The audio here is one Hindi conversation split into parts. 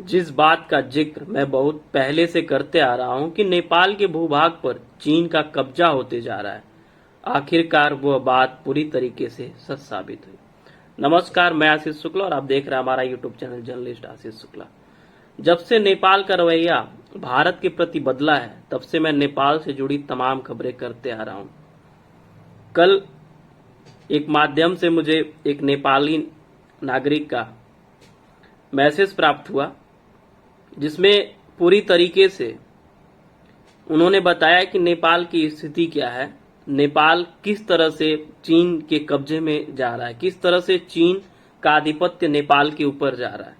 जिस बात का जिक्र मैं बहुत पहले से करते आ रहा हूं कि नेपाल के भूभाग पर चीन का कब्जा होते जा रहा है, आखिरकार वह बात पूरी तरीके से सच साबित हुई। नमस्कार, मैं आशीष शुक्ला और आप देख रहे हैं हमारा YouTube channel journalist Ashish Shukla. जब से नेपाल का रवैया भारत के प्रति बदला है, तब से मैं नेपाल से जुड़ी तमाम खबरें करते आ रहा हूं। कल एक माध्यम से मुझे एक नेपाली नागरिक का मैसेज प्राप्त हुआ, जिसमें पूरी तरीके से उन्होंने बताया कि नेपाल की स्थिति क्या है, नेपाल किस तरह से चीन के कब्जे में जा रहा है, किस तरह से चीन का आधिपत्य नेपाल के ऊपर जा रहा है,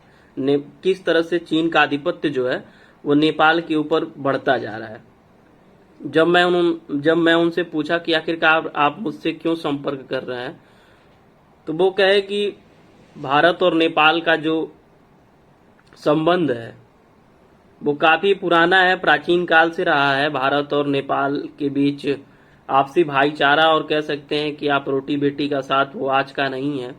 किस तरह से चीन का आधिपत्य जो है वो नेपाल के ऊपर बढ़ता जा रहा है। जब मैं उनसे पूछा कि आखिरकार आप मुझसे क्यों संपर्क कर रहे हैं, तो वो कहे कि भारत और नेपाल का जो संबंध है वो काफी पुराना है, प्राचीन काल से रहा है। भारत और नेपाल के बीच आपसी भाईचारा और कह सकते हैं कि आप रोटी बेटी का साथ वो आज का नहीं है।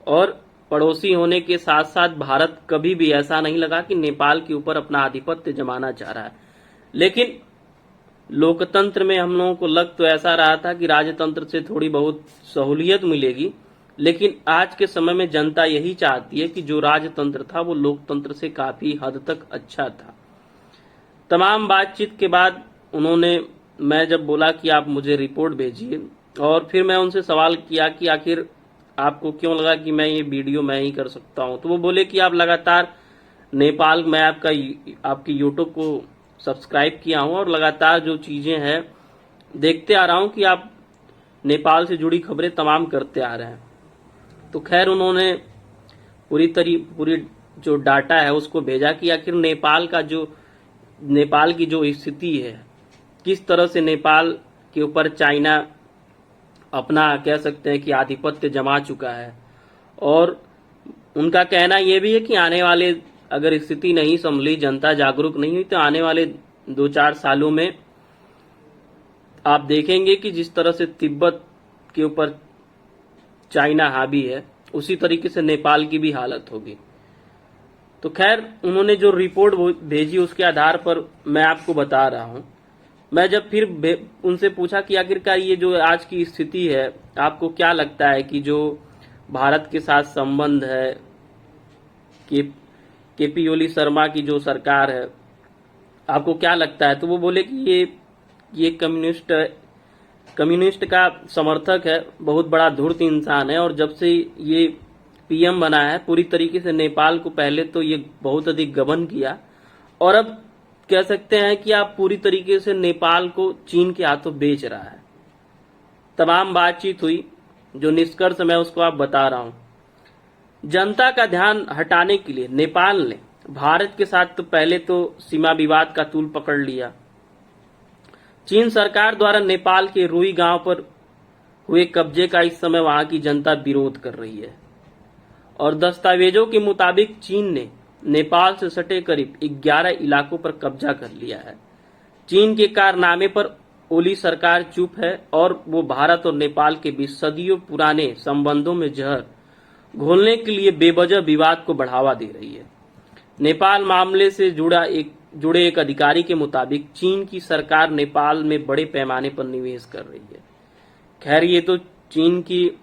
और पड़ोसी होने के साथ साथ भारत कभी भी ऐसा नहीं लगा कि नेपाल के ऊपर अपना आधिपत्य जमाना चाह रहा है। लेकिन लोकतंत्र में हम लोगों को लग तो ऐसा रहा था कि राजतंत्र से थोड़ी बहुत सहूलियत मिलेगी, लेकिन आज के समय में जनता यही चाहती है कि जो राजतंत्र था वो लोकतंत्र से काफी हद तक अच्छा था। तमाम बातचीत के बाद मैं जब बोला कि आप मुझे रिपोर्ट भेजिए, और फिर मैं उनसे सवाल किया कि आखिर आपको क्यों लगा कि मैं ये वीडियो मैं ही कर सकता हूं, तो वो बोले कि आप लगातार नेपाल, मैं आपकी यूट्यूब को सब्सक्राइब किया हूं और लगातार जो चीजें हैं देखते आ रहा हूं कि आप नेपाल से जुड़ी खबरें तमाम करते आ रहे हैं। तो खैर उन्होंने पूरी जो डाटा है उसको भेजा कि आखिर नेपाल की जो स्थिति है, किस तरह से नेपाल के ऊपर चाइना अपना कह सकते हैं कि आधिपत्य जमा चुका है। और उनका कहना यह भी है कि आने वाले, अगर स्थिति नहीं संभली, जनता जागरूक नहीं हुई, तो आने वाले 2-4 सालों में आप देखेंगे कि जिस तरह से तिब्बत के ऊपर चाइना हावी है, उसी तरीके से नेपाल की भी हालत होगी। तो खैर उन्होंने जो रिपोर्ट भेजी उसके आधार पर मैं आपको बता रहा हूं। मैं जब फिर उनसे पूछा कि आखिरकार ये जो आज की स्थिति है, आपको क्या लगता है कि जो भारत के साथ संबंध है, केपी ओली शर्मा की जो सरकार है, आपको क्या लगता है? तो वो बोले कि ये कम्युनिस्ट का समर्थक है, बहुत बड़ा धूर्त इंसान है, और जब से ये पीएम बना है पूरी तरीके से नेपाल को पहले तो ये बहुत अधिक गबन किया, और अब कह सकते हैं कि आप पूरी तरीके से नेपाल को चीन के हाथों बेच रहा है। तमाम बातचीत हुई, जो निष्कर्ष मैं उसको आप बता रहा हूं। जनता का ध्यान हटाने के लिए नेपाल ने भारत के साथ तो पहले तो सीमा विवाद का तूल पकड़ लिया। चीन सरकार द्वारा नेपाल के रुई गांव पर हुए कब्जे का इस समय वहां की जनता विरोध कर रही है, और दस्तावेजों के मुताबिक चीन ने नेपाल से सटे करीब 11 इलाकों पर कब्जा कर लिया है। चीन के कारनामे पर ओली सरकार चुप है, और वो भारत और नेपाल के बीच सदियों पुराने संबंधों में जहर घोलने के लिए बेवजह विवाद को बढ़ावा दे रही है। नेपाल मामले से जुड़े एक अधिकारी के मुताबिक चीन की सरकार नेपाल में बड़े पैमाने पर निवेश कर रही है। खैर ये तो चीन की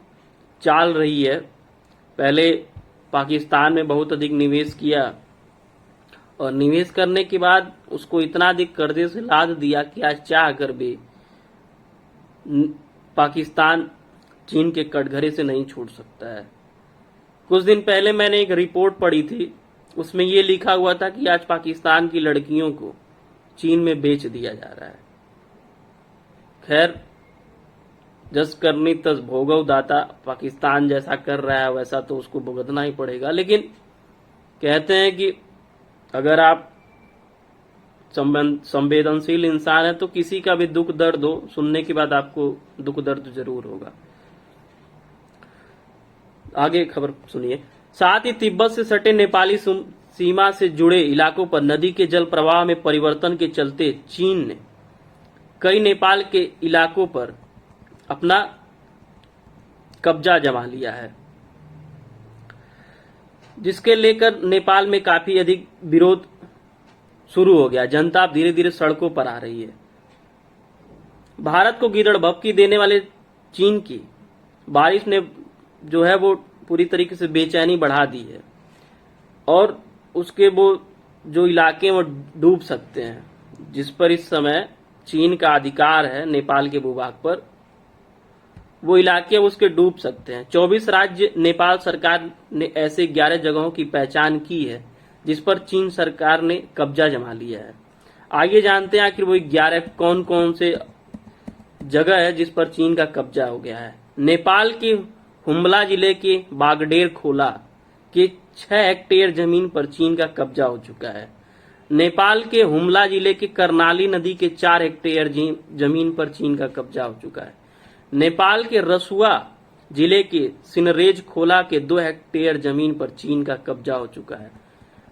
चाल रही है, पहले पाकिस्तान में बहुत अधिक निवेश किया, और निवेश करने के बाद उसको इतना अधिक कर्जे से लाद दिया कि आज चाह कर भी पाकिस्तान चीन के कटघरे से नहीं छूट सकता है। कुछ दिन पहले मैंने एक रिपोर्ट पढ़ी थी, उसमें ये लिखा हुआ था कि आज पाकिस्तान की लड़कियों को चीन में बेच दिया जा रहा है। खैर जस करनी तस भोगव दाता, पाकिस्तान जैसा कर रहा है वैसा तो उसको भुगतना ही पड़ेगा। लेकिन कहते हैं कि अगर आप संवेदनशील इंसान है तो किसी का भी दुख दर्द हो, सुनने के बाद आपको दुख दर्द जरूर होगा। आगे खबर सुनिए। साथ ही तिब्बत से सटे नेपाली सीमा से जुड़े इलाकों पर नदी के जल प्रवाह में परिवर्तन के चलते चीन ने कई नेपाल के इलाकों पर अपना कब्जा जमा लिया है। जिसके लेकर नेपाल में काफी अधिक विरोध शुरू हो गया। जनता अब धीरे धीरे सड़कों पर आ रही है। भारत को गिरड़ भपकी देने वाले चीन की बारिश ने जो है वो पूरी तरीके से बेचैनी बढ़ा दी है और उसके वो जो इलाके वो डूब सकते हैं, जिस पर इस समय चीन का अधिकार है नेपाल के भूभाग पर, वो इलाके उसके डूब सकते हैं। 24 राज्य नेपाल सरकार ने ऐसे 11 जगहों की पहचान की है जिस पर चीन सरकार ने कब्जा जमा लिया है। आइए जानते हैं आखिर वो 11 कौन कौन से जगह है जिस पर चीन का कब्जा हो गया है। नेपाल के हुम्ला जिले के बागडेर खोला के 6 हेक्टेयर जमीन पर चीन का कब्जा हो चुका है। नेपाल के हुम्ला जिले के कर्णाली नदी के 4 हेक्टेयर जमीन पर चीन का कब्जा हो चुका है। नेपाल के रसुआ जिले के सिनरेज खोला के 2 हेक्टेयर जमीन पर चीन का कब्जा हो चुका है।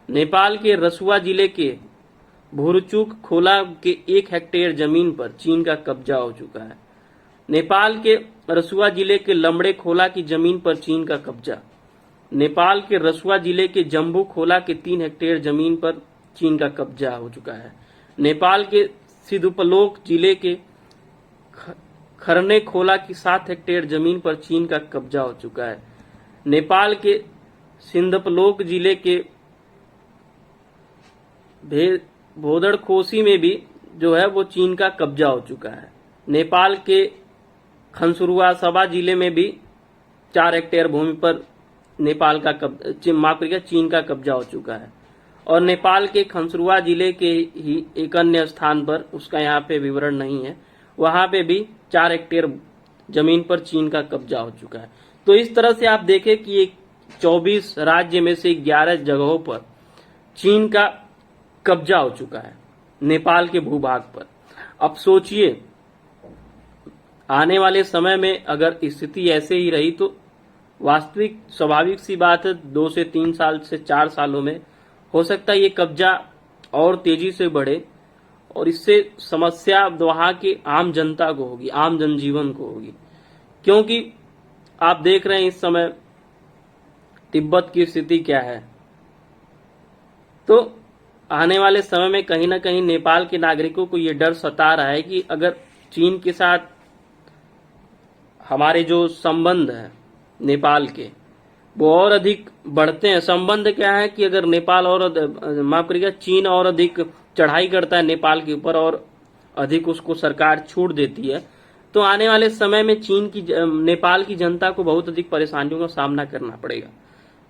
नेपाल के रसुआ जिले के भुरचुक खोला के 1 हेक्टेयर जमीन पर चीन का कब्जा हो चुका है। नेपाल के रसुआ जिले के लमड़े खोला की जमीन पर चीन का कब्जा। नेपाल के रसुआ जिले के जम्बू खोला के 3 हेक्टेयर जमीन पर चीन का कब्जा हो चुका है। नेपाल के सिदुपलोक जिले के खरने खोला की 7 हेक्टेयर जमीन पर चीन का कब्जा हो चुका है। नेपाल के सिंधपलोक जिले के भोदड़खोसी में भी जो है वो चीन का कब्जा हो चुका है। नेपाल के खनसुरुआ सभा जिले में भी 4 हेक्टेयर भूमि पर नेपाल का चीन का कब्जा हो चुका है। और नेपाल के खनसुरुआ जिले के ही एक अन्य स्थान पर, उसका यहाँ पे विवरण नहीं है, वहां पे भी 4 हेक्टेयर जमीन पर चीन का कब्जा हो चुका है। तो इस तरह से आप देखें कि एक 24 राज्य में से 11 जगहों पर चीन का कब्जा हो चुका है नेपाल के भूभाग पर। अब सोचिए आने वाले समय में अगर स्थिति ऐसे ही रही तो वास्तविक स्वाभाविक सी बात है 2 से 3 साल से 4 सालों में हो सकता है ये कब्जा और तेजी से बढ़े और इससे समस्या वहां की आम जनता को होगी, आम जनजीवन को होगी। क्योंकि आप देख रहे हैं इस समय तिब्बत की स्थिति क्या है। तो आने वाले समय में कहीं ना कहीं नेपाल के नागरिकों को ये डर सता रहा है कि अगर चीन के साथ हमारे जो संबंध है नेपाल के वो और अधिक बढ़ते हैं। संबंध क्या है कि अगर नेपाल और माफ करिएगा चीन और अधिक चढ़ाई करता है नेपाल के ऊपर और अधिक उसको सरकार छूट देती है, तो आने वाले समय में नेपाल की जनता को बहुत अधिक परेशानियों का सामना करना पड़ेगा।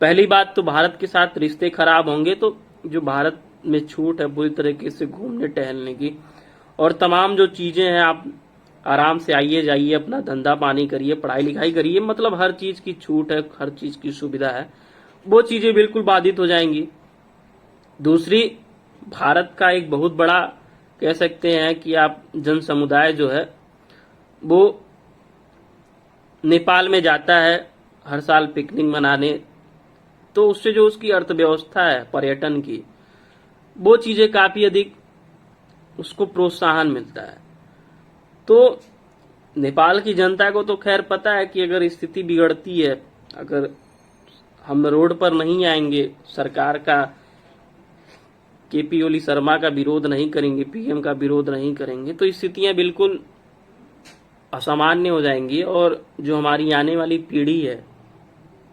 पहली बात तो भारत के साथ रिश्ते खराब होंगे, तो जो भारत में छूट है पूरी तरीके से घूमने टहलने की और तमाम जो चीजें हैं, आप आराम से आइए जाइए, अपना धंधा पानी करिए, पढ़ाई लिखाई करिए, मतलब हर चीज की छूट है, हर चीज की सुविधा है, वो चीजें बिल्कुल बाधित हो जाएंगी। दूसरी, भारत का एक बहुत बड़ा कह सकते हैं कि आप जन समुदाय जो है वो नेपाल में जाता है हर साल पिकनिक मनाने, तो उससे जो उसकी अर्थव्यवस्था है पर्यटन की, वो चीजें काफी अधिक उसको प्रोत्साहन मिलता है। तो नेपाल की जनता को तो खैर पता है कि अगर स्थिति बिगड़ती है, अगर हम रोड पर नहीं आएंगे, सरकार का केपी ओली शर्मा का विरोध नहीं करेंगे, पीएम का विरोध नहीं करेंगे, तो स्थितियां बिल्कुल असामान्य हो जाएंगी और जो हमारी आने वाली पीढ़ी है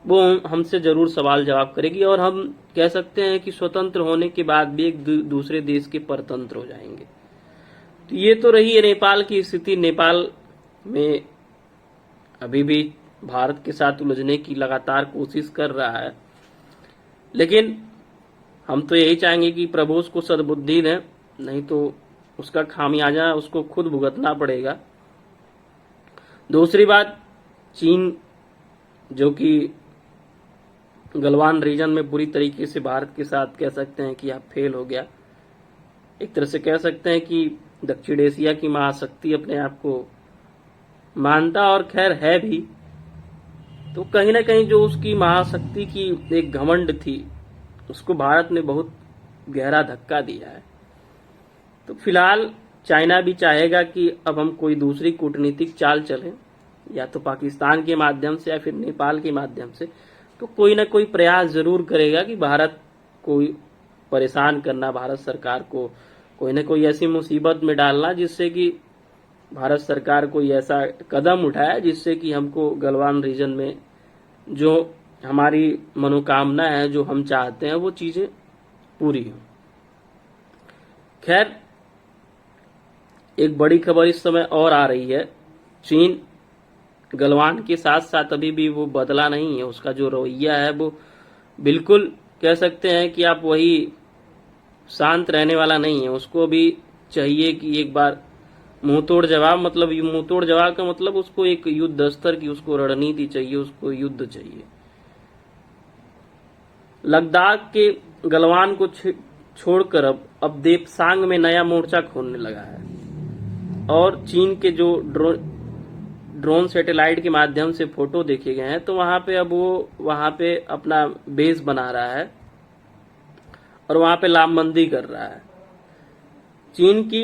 वो हमसे जरूर सवाल जवाब करेगी और हम कह सकते हैं कि स्वतंत्र होने के बाद भी एक दूसरे देश के परतंत्र हो जाएंगे। तो ये तो रही है नेपाल की स्थिति। नेपाल में अभी भी भारत के साथ उलझने की लगातार कोशिश कर रहा है, लेकिन हम तो यही चाहेंगे कि प्रभु उसको सद्बुद्धि दें, नहीं तो उसका खामियाजा उसको खुद भुगतना पड़ेगा। दूसरी बात, चीन जो कि गलवान रीजन में पूरी तरीके से भारत के साथ कह सकते हैं कि आप फेल हो गया, एक तरह से कह सकते हैं कि दक्षिण एशिया की महाशक्ति अपने आप को मानता और खैर है भी, तो कहीं ना कहीं जो उसकी महाशक्ति की एक घमंड थी उसको भारत ने बहुत गहरा धक्का दिया है। तो फिलहाल चाइना भी चाहेगा कि अब हम कोई दूसरी कूटनीतिक चाल चलें, या तो पाकिस्तान के माध्यम से या फिर नेपाल के माध्यम से, तो कोई ना कोई प्रयास जरूर करेगा कि भारत को परेशान करना, भारत सरकार को कोई ना कोई ऐसी मुसीबत में डालना जिससे कि भारत सरकार कोई ऐसा कदम उठाए जिससे कि हमको गलवान रीजन में जो हमारी मनोकामना है, जो हम चाहते हैं, वो चीजें पूरी हो। खैर, एक बड़ी खबर इस समय और आ रही है। चीन गलवान के साथ साथ अभी भी वो बदला नहीं है। उसका जो रवैया है वो बिल्कुल कह सकते हैं कि आप वही शांत रहने वाला नहीं है। उसको भी चाहिए कि एक बार मुंहतोड़ जवाब, मतलब मुंहतोड़ जवाब का मतलब उसको एक युद्ध स्तर की उसको रणनीति चाहिए, उसको युद्ध चाहिए। लद्दाख के गलवान को छोड़कर अब देपसांग में नया मोर्चा खोलने लगा है और चीन के जो ड्रोन सैटेलाइट के माध्यम से फोटो देखे गए हैं, तो वहां पे अब वो वहां पे अपना बेस बना रहा है और वहां पे लामबंदी कर रहा है। चीन की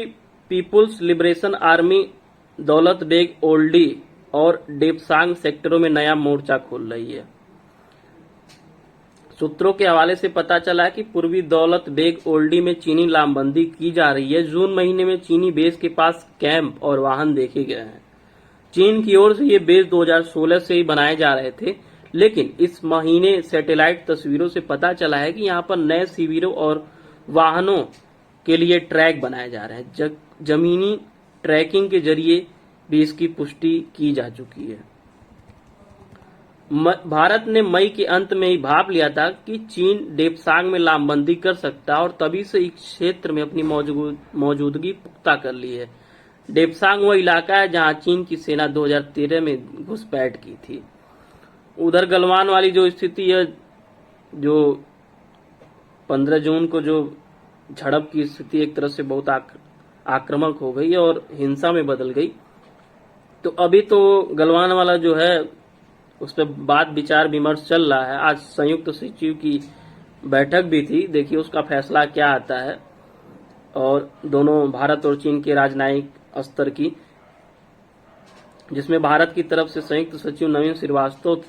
people's liberation army Daulat Beg Oldi और डेपसांग सेक्टरों में नया मोर्चा खोल रही है। सूत्रों के हवाले से पता चला कि पूर्वी दौलत बेग ओल्डी में चीनी लामबंदी की जा रही है। जून महीने में चीनी बेस के पास कैंप और वाहन देखे गए हैं। चीन की ओर से ये बेस 2016 से ही बनाए जा रहे थे, लेकिन इस महीने सैटेलाइट तस्वीरों से पता चला है कि यहाँ पर नए शिविरों और वाहनों के लिए ट्रैक बनाए जा रहे हैं। जमीनी ट्रैकिंग के जरिए भी इसकी पुष्टि की जा चुकी है। भारत ने मई के अंत में ही भाप लिया था कि चीन डेपसांग में लामबंदी कर सकता है और तभी से इस क्षेत्र में अपनी मौजूदगी पुख्ता कर ली है। डेपसांग वह इलाका है जहां चीन की सेना 2013 में घुसपैठ की थी। उधर गलवान वाली जो स्थिति है, जो 15 जून को जो झड़प की स्थिति एक तरह से बहुत आक्रामक हो गई और हिंसा में बदल गई। तो अभी तो गलवान वाला जो है उस पर बात विचार विमर्श चल रहा है। आज संयुक्त सचिव की बैठक भी थी, देखिए उसका फैसला क्या आता है। और दोनों भारत और चीन के राजनयिक स्तर की, जिसमें भारत की तरफ से संयुक्त सचिव नवीन श्रीवास्तव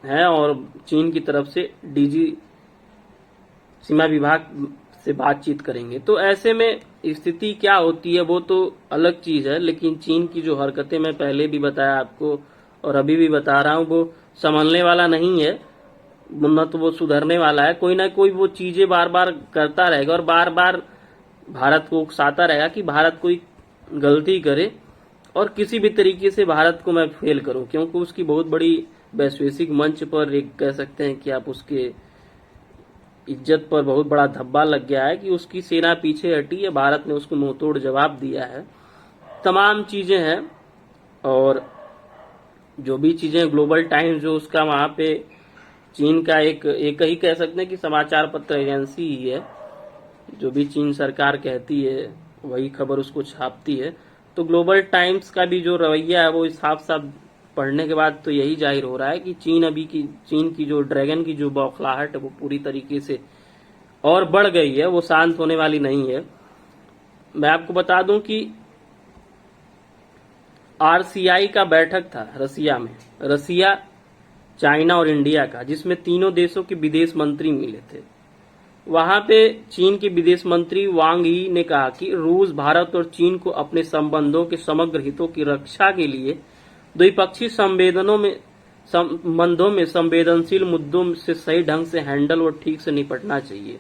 हैं और चीन की तरफ से डीजी सीमा विभाग से बातचीत करेंगे। तो ऐसे में स्थिति क्या होती है वो तो अलग चीज है, लेकिन चीन की जो हरकतें मैं पहले भी बताया आपको और अभी भी बता रहा हूं, वो संभलने वाला नहीं है, न तो वो सुधरने वाला है। कोई ना कोई वो चीजें बार बार करता रहेगा और बार बार भारत को उकसाता रहेगा कि भारत कोई गलती करे और किसी भी तरीके से भारत को मैं फेल करूं, क्योंकि उसकी बहुत बड़ी वैश्विक मंच पर एक कह सकते हैं कि आप उसके इज्जत पर बहुत बड़ा धब्बा लग गया है कि उसकी सेना पीछे हटी है, भारत ने उसको मुंहतोड़ जवाब दिया है। तमाम चीजें हैं और जो भी चीजें ग्लोबल टाइम्स जो उसका वहां पे चीन का एक ही कह सकते हैं कि समाचार पत्र एजेंसी ही है, जो भी चीन सरकार कहती है वही खबर उसको छापती है। तो ग्लोबल टाइम्स का भी जो रवैया है वो साफ साफ पढ़ने के बाद तो यही जाहिर हो रहा है कि चीन की जो ड्रैगन की जो बौखलाहट है वो पूरी तरीके से और बढ़ गई है, वो शांत होने वाली नहीं है। मैं आपको बता दूं कि RCI का बैठक था रसिया में, रसिया, चाइना और इंडिया का, जिसमें तीनों देशों के विदेश मंत्री मिले थे। वहां पे चीन के विदेश मंत्री वांग यी ने कहा कि रूस, भारत और चीन को अपने संबंधों के समग्र हितों की रक्षा के लिए द्विपक्षीय संबंधों में संवेदनशील मुद्दों से सही ढंग से हैंडल और ठीक से निपटना चाहिए।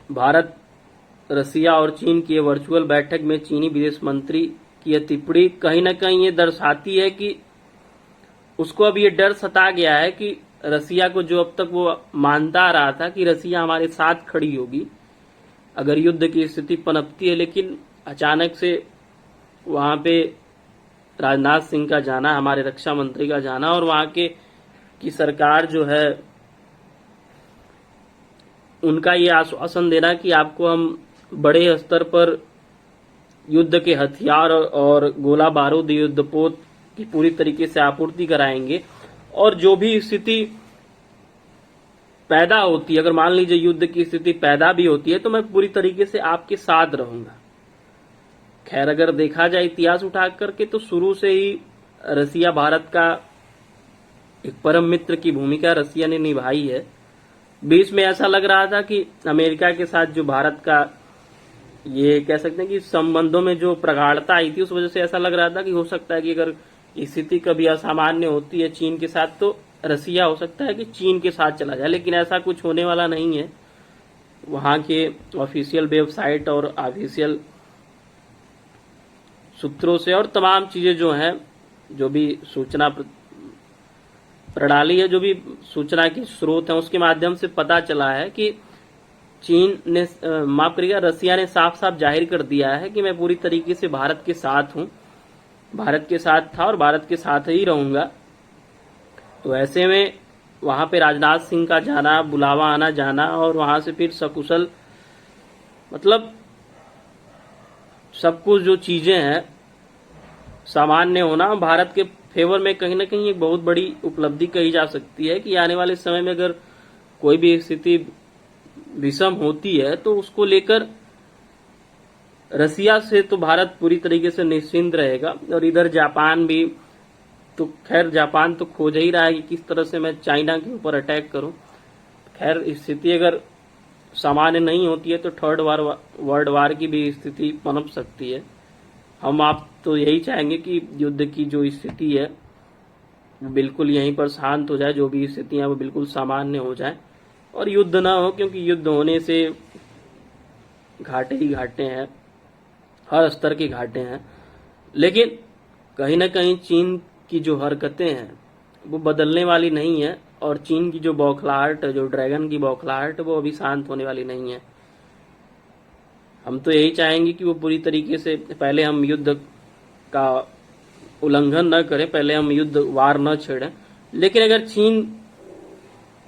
भारत, रसिया और चीन की वर्चुअल बैठक में चीनी विदेश मंत्री की यह टिप्पणी कहीं न कहीं ये दर्शाती है कि उसको अब ये डर सता गया है कि रसिया को, जो अब तक वो मानता आ रहा था कि रसिया हमारे साथ खड़ी होगी अगर युद्ध की स्थिति पनपती है, लेकिन अचानक से वहां पे राजनाथ सिंह का जाना, हमारे रक्षा मंत्री का जाना और वहां की सरकार जो है उनका ये आश्वासन देना कि आपको हम बड़े स्तर पर युद्ध के हथियार और गोला बारूद, युद्धपोत की पूरी तरीके से आपूर्ति कराएंगे और जो भी स्थिति पैदा होती है, अगर मान लीजिए युद्ध की स्थिति पैदा भी होती है, तो मैं पूरी तरीके से आपके साथ रहूंगा। खैर, अगर देखा जाए इतिहास उठा करके तो शुरू से ही रसिया भारत का एक परम मित्र की भूमिका रसिया ने निभाई है। बीच में ऐसा लग रहा था कि अमेरिका के साथ जो भारत का ये कह सकते हैं कि संबंधों में जो प्रगाढ़ता आई थी, उस वजह से ऐसा लग रहा था कि हो सकता है कि अगर स्थिति कभी असामान्य होती है चीन के साथ तो रसिया हो सकता है कि चीन के साथ चला जाए, लेकिन ऐसा कुछ होने वाला नहीं है। वहां के ऑफिशियल वेबसाइट और ऑफिशियल सूत्रों से और तमाम चीजें जो हैं, जो भी सूचना प्रणाली है, जो भी सूचना के स्रोत हैं, उसके माध्यम से पता चला है कि चीन ने माफ करिएगा रसिया ने साफ साफ जाहिर कर दिया है कि मैं पूरी तरीके से भारत के साथ हूं, भारत के साथ था और भारत के साथ ही रहूंगा। तो ऐसे में वहां पे राजनाथ सिंह का जाना, बुलावा आना जाना और वहां से फिर सकुशल मतलब सब कुछ जो चीजें हैं सामान्य होना भारत के फेवर में कहीं ना कहीं एक बहुत बड़ी उपलब्धि कही जा सकती है कि आने वाले समय में अगर कोई भी स्थिति विषम होती है तो उसको लेकर रसिया से तो भारत पूरी तरीके से निश्चिंत रहेगा। और इधर जापान भी, तो खैर जापान तो खोज ही रहा है कि किस तरह से मैं चाइना के ऊपर अटैक करूं। खैर स्थिति अगर सामान्य नहीं होती है तो थर्ड वर्ल्ड वार की भी स्थिति पनप सकती है। हम आप तो यही चाहेंगे कि युद्ध की जो स्थिति है वो बिल्कुल यहीं पर शांत हो जाए, जो भी स्थितियां वो बिल्कुल सामान्य हो जाए और युद्ध ना हो, क्योंकि युद्ध होने से घाटे ही घाटे हैं, हर स्तर के घाटे हैं। लेकिन कहीं ना कहीं चीन की जो हरकतें हैं वो बदलने वाली नहीं है और चीन की जो बौखलाहट, जो ड्रैगन की बौखलाहट, वो अभी शांत होने वाली नहीं है। हम तो यही चाहेंगे कि वो पूरी तरीके से, पहले हम युद्ध का उल्लंघन न करें, पहले हम युद्ध वार न छेड़ें, लेकिन अगर चीन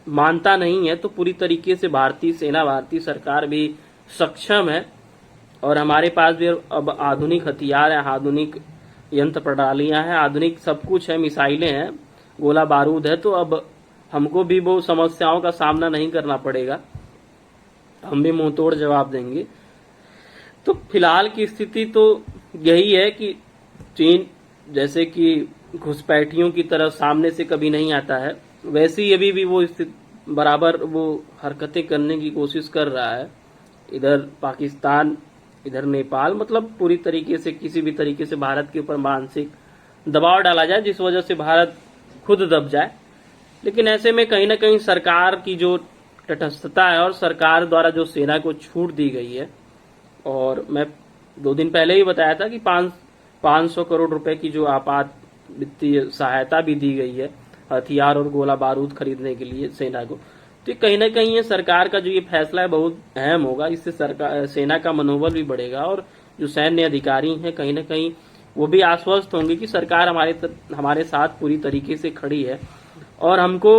मानता नहीं है तो पूरी तरीके से भारतीय सेना, भारतीय सरकार भी सक्षम है और हमारे पास भी अब आधुनिक हथियार है, आधुनिक यंत्र प्रणालियां हैं, आधुनिक सब कुछ है, मिसाइलें हैं, गोला बारूद है। तो अब हमको भी वो समस्याओं का सामना नहीं करना पड़ेगा, हम भी मुंहतोड़ जवाब देंगे। तो फिलहाल की स्थिति तो यही है कि चीन जैसे कि घुसपैठियों की तरह सामने से कभी नहीं आता है, वैसे ही अभी भी वो बराबर वो हरकतें करने की कोशिश कर रहा है। इधर पाकिस्तान, इधर नेपाल, मतलब पूरी तरीके से किसी भी तरीके से भारत के ऊपर मानसिक दबाव डाला जाए जिस वजह से भारत खुद दब जाए। लेकिन ऐसे में कहीं ना कहीं सरकार की जो तटस्थता है और सरकार द्वारा जो सेना को छूट दी गई है, और मैं 2 दिन पहले ही बताया था कि 500 करोड़ रुपए की जो आपात वित्तीय सहायता भी दी गई है हथियार और गोला बारूद खरीदने के लिए सेना को। तो कहीं ना कहीं ये सरकार का जो ये फैसला है बहुत अहम होगा, इससे सरकार, सेना का मनोबल भी बढ़ेगा और जो सैन्य अधिकारी हैं कहीं ना कहीं वो भी आश्वस्त होंगे कि सरकार हमारे साथ पूरी तरीके से खड़ी है और हमको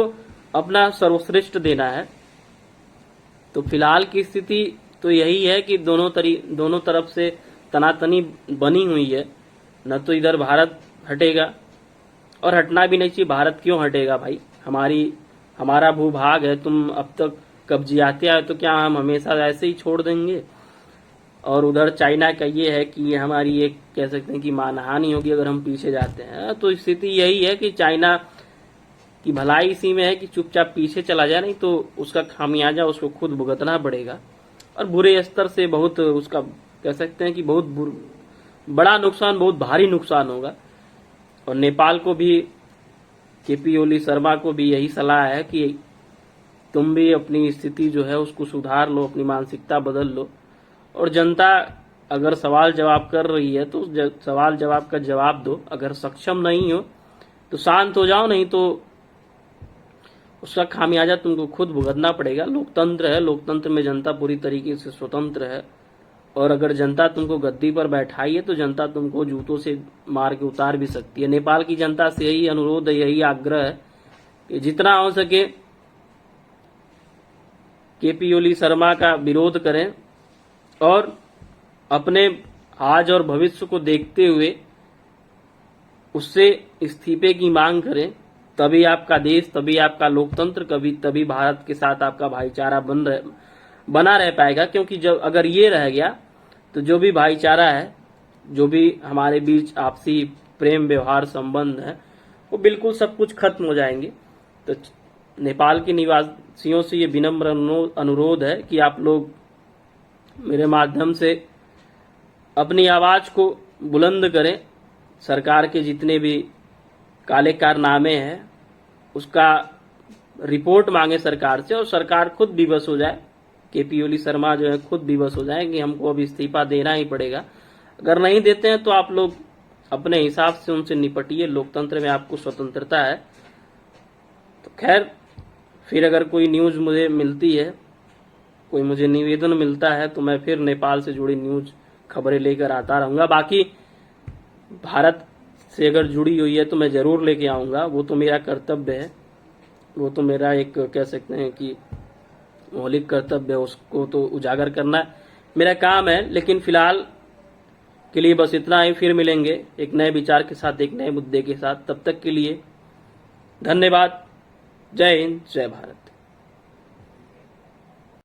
अपना सर्वश्रेष्ठ देना है। तो फिलहाल की स्थिति तो यही है कि दोनों तरफ से तनातनी बनी हुई है। न तो इधर भारत हटेगा और हटना भी नहीं चाहिए। भारत क्यों हटेगा भाई, हमारा भूभाग है, तुम अब तक कब्जियाते आए तो क्या हम हमेशा ऐसे ही छोड़ देंगे। और उधर चाइना का ये है कि ये हमारी एक कह सकते हैं कि मानहानि होगी अगर हम पीछे जाते हैं। तो स्थिति यही है कि चाइना की भलाई इसी में है कि चुपचाप पीछे चला जाए, नहीं तो उसका खामियाजा उसको खुद भुगतना पड़ेगा और बुरे स्तर से बहुत उसका कह सकते हैं कि बहुत बड़ा नुकसान, बहुत भारी नुकसान होगा। और नेपाल को भी, केपी ओली शर्मा को भी यही सलाह है कि तुम भी अपनी स्थिति जो है उसको सुधार लो, अपनी मानसिकता बदल लो और जनता अगर सवाल जवाब कर रही है तो सवाल जवाब का जवाब दो। अगर सक्षम नहीं हो तो शांत हो जाओ, नहीं तो उसका खामियाजा तुमको खुद भुगतना पड़ेगा। लोकतंत्र है, लोकतंत्र में जनता पूरी तरीके से स्वतंत्र है और अगर जनता तुमको गद्दी पर बैठाई है तो जनता तुमको जूतों से मार के उतार भी सकती है। नेपाल की जनता से यही अनुरोध है, यही आग्रह है कि जितना हो सके केपी ओली शर्मा का विरोध करें और अपने आज और भविष्य को देखते हुए उससे इस्तीफे की मांग करें। तभी आपका देश, तभी आपका लोकतंत्र, तभी भारत के साथ आपका भाईचारा बना रह पाएगा। क्योंकि जब अगर ये रह गया तो जो भी भाईचारा है, जो भी हमारे बीच आपसी प्रेम व्यवहार संबंध है, वो बिल्कुल सब कुछ खत्म हो जाएंगे। तो नेपाल के निवासियों से ये विनम्र अनुरोध है कि आप लोग मेरे माध्यम से अपनी आवाज को बुलंद करें। सरकार के जितने भी काले कारनामे हैं उसका रिपोर्ट मांगे सरकार से, और सरकार खुद विवश हो जाए, केपी ओली शर्मा जो है खुद विवश हो जाए कि हमको अब इस्तीफा देना ही पड़ेगा। अगर नहीं देते हैं तो आप लोग अपने हिसाब से उनसे निपटिए, लोकतंत्र में आपको स्वतंत्रता है। तो खैर, फिर अगर कोई न्यूज मुझे मिलती है, कोई मुझे निवेदन मिलता है, तो मैं फिर नेपाल से जुड़ी न्यूज खबरें लेकर आता रहूंगा। बाकी भारत से अगर जुड़ी हुई है तो मैं जरूर लेके आऊंगा, वो तो मेरा कर्तव्य है, वो तो मेरा एक कह सकते हैं कि मौलिक कर्तव्य है, उसको तो उजागर करना मेरा काम है। लेकिन फिलहाल के लिए बस इतना ही, फिर मिलेंगे एक नए विचार के साथ, एक नए मुद्दे के साथ। तब तक के लिए धन्यवाद। जय हिंद, जय भारत।